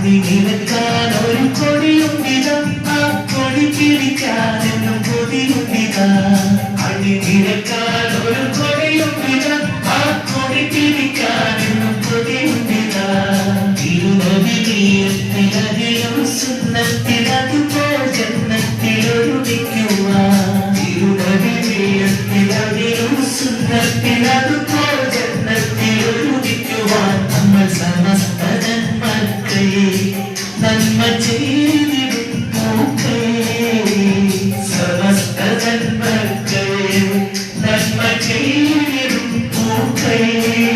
അണിനിരക്കാൻ ഒരു കൊടിയുണ്ടിതാ, ആ കൊടി പിടിക്കാനെന്നും കൊതിയുണ്ടിതാ. അണിനിരക്കാൻ ഒരു കൊടിയുണ്ടിതാ, ആ കൊടി പിടിക്കാനെന്നും കൊതിയുണ്ടിതാ. തിരുനബിയത്തിലതിലും സുന്നത്തിലതുപോൽ ജന്നത്തിലൊരുമിക്കുവാൻ. തിരുനബിയത്തിലതിലും സുന്നത്തിലതുപോൽ ജന്നത്തിലൊരുമിക്കുവാൻ നമ്മൾ സമസ്ത ജന്മക്കയെ നന്മ ചെയ്തിടും പൂക്കയെ. സമസ്ത ജന്മക്കയെ നന്മ ചെയ്തിടും പൂക്കയെ.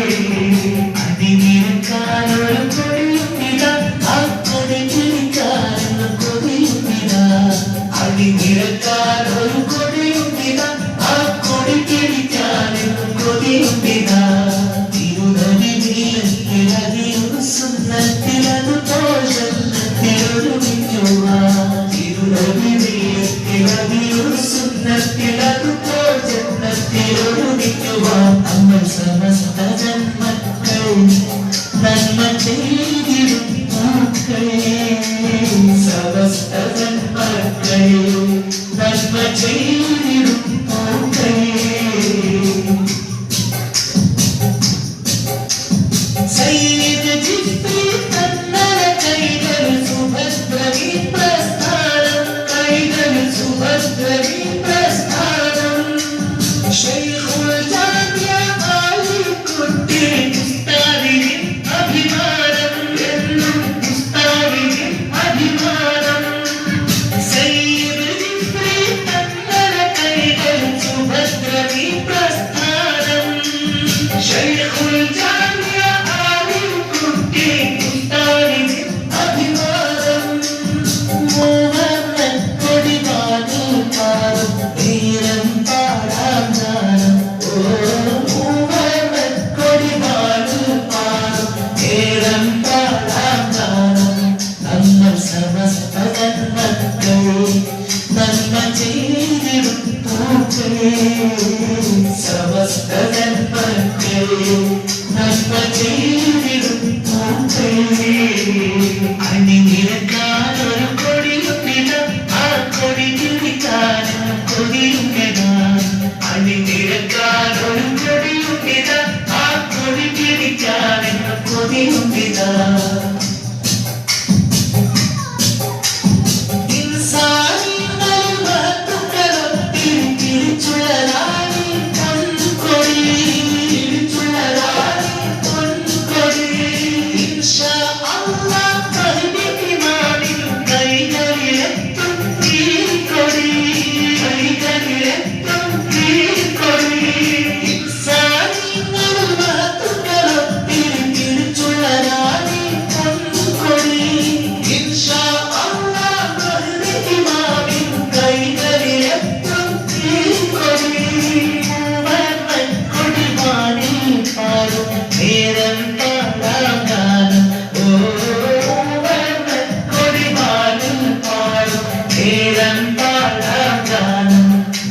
അണിനിരക്കാനൊരു കൊടിയുണ്ടിതാ, ആ കൊടി പിടിക്കാനെന്നും കൊതിയുണ്ടിതാ. അണിനിരക്കാനൊരു കൊടിയുണ്ടിതാ, ആ കൊടി പിടിക്കാനെന്നും കൊതിയുണ്ടിതാ. തിരുനബിയത്തിലതിലും സുന്നത്തിലതുപോൽ ജന്നത്തിലൊരുമിക്കുവാൻ. തിരുനബിയത്തിലതിലും സുന്നത്തിലതുപോൽ ജന്നത്തിലൊരുമിക്കുവാൻ നമ്മൾ സമസ്ത ജന്മക്കൾ നന്മ ചെയ്തിടും പൂക്കളെ. സമസ്ത ജന്മക്കൾ നന്മ ചെയ്തിടും പൂക്കളെ. സയ്യിദ് ജിബ്രീൽ തന്നല കൈകളിൽ സുഭദ്രവീ പ്രസ്ഥാനം. കൈകളിൽ സുഭദ്രവീ പ്രസ്ഥാനം. ശൈഖുൽ ജാമിഅ ആലിക്കുട്ടി ഉസ്താദിൻ അഭിമാനം. എന്നും ഉസ്താദിൻ അഭിമാനം. സയ്യിദ് ജിബ്രീൽ തന്നല കൈകളിൽ സുഭദ്രവീ പ്രസ്ഥാനം. ശൈഖുൽ ജാമിഅ ആലിക്കുട്ടി ഉസ്താദിൻ അഭിമാനം. മൂവർണ്ണ കൊടിവാതിൽ പാറും വീരം പാടാം ഗാനം. മൂവർണ്ണ കൊടിവാതിൽ പാറും വീരം പാടാം ഗാനം. നമ്മൾ സമസ്ത ജന്മക്കളെ നന്മ ചെയ്തിടും പൂക്കളെ. സമസ്ത ജന്മക്കളെ നന്മ ചെയ്തിടും പൂക്കളെ. അണിനിരക്കാനൊരു കൊടിയുണ്ടിതാ, ആ കൊടി പിടിക്കാനെന്നും കൊതിയുണ്ടിതാ. അണിനിരക്കാനൊരു കൊടിയുണ്ടിതാ, ആ കൊടി പിടിക്കാനെന്നും കൊതിയുണ്ടിതാ.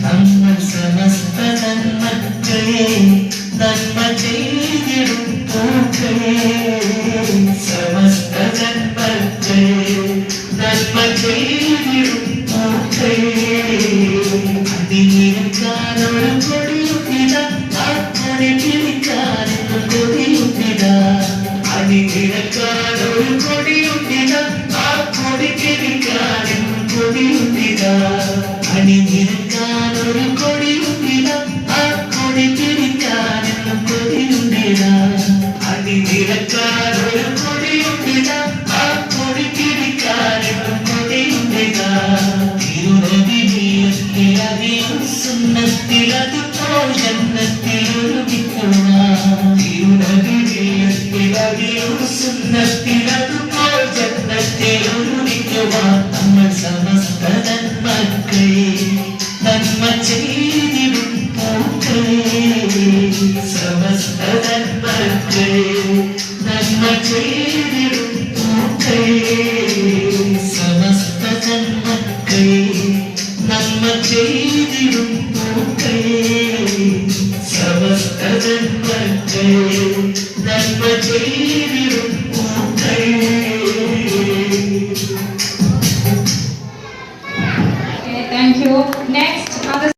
നമ്മൾ സമസ്ത ജന്മക്കളെ നന്മ ചെയ്തിടും പൂക്കളെ. സമസ്ത ജന്മക്കളെ നന്മ ചെയ്തിടും പൂക്കളെ. അണിനിരക്കാനൊരു കൊടിയുണ്ടിതാ, ആ കൊടി പിടിക്കാനെന്നും കൊതിയുണ്ടിതാ. അണിനിരക്കാനൊരു കൊടിയുണ്ടിതാ, ആ കൊടി പിടിക്കാനെന്നും കൊതിയുണ്ടിതാ. അണിനിരക്കാനൊരു കൊടിയുണ്ടിതാ, ആ കൊടി പിടിക്കാനെന്നും കൊതിയുണ്ടിതാ. അണിനിരക്കാനൊരു കൊടിയുണ്ടിതാ, ആ കൊടി പിടിക്കാനെന്നും കൊതിയുണ്ടിതാ. തിരുനബിയത്തിലതിലും സുന്നത്തിലതുപോൽ ജന്നത്തിലൊരുമിക്കുവാൻ. തിരുനബിയത്തിലതിലും സുന്നത്തിലതുപോൽ ജന്നത്തിലൊരുമിക്കുവാൻ നമ്മൾ സമസ്ത ജന്മക്കളെ നന്മ ചെയ്തിടും പൂക്കളെ. സമസ്ത ജന്മക്കളെ നന്മ ചെയ്തിടും പൂക്കളെ. സമസ്ത ജന്മക്കളെ നന്മ ചെയ്തിടും പൂക്കളെ. സമസ്ത ജന്മക്കളെ നന്മ ചെയ്തിടും പൂക്കളെ. Thank you. നെക്സ്റ്റ്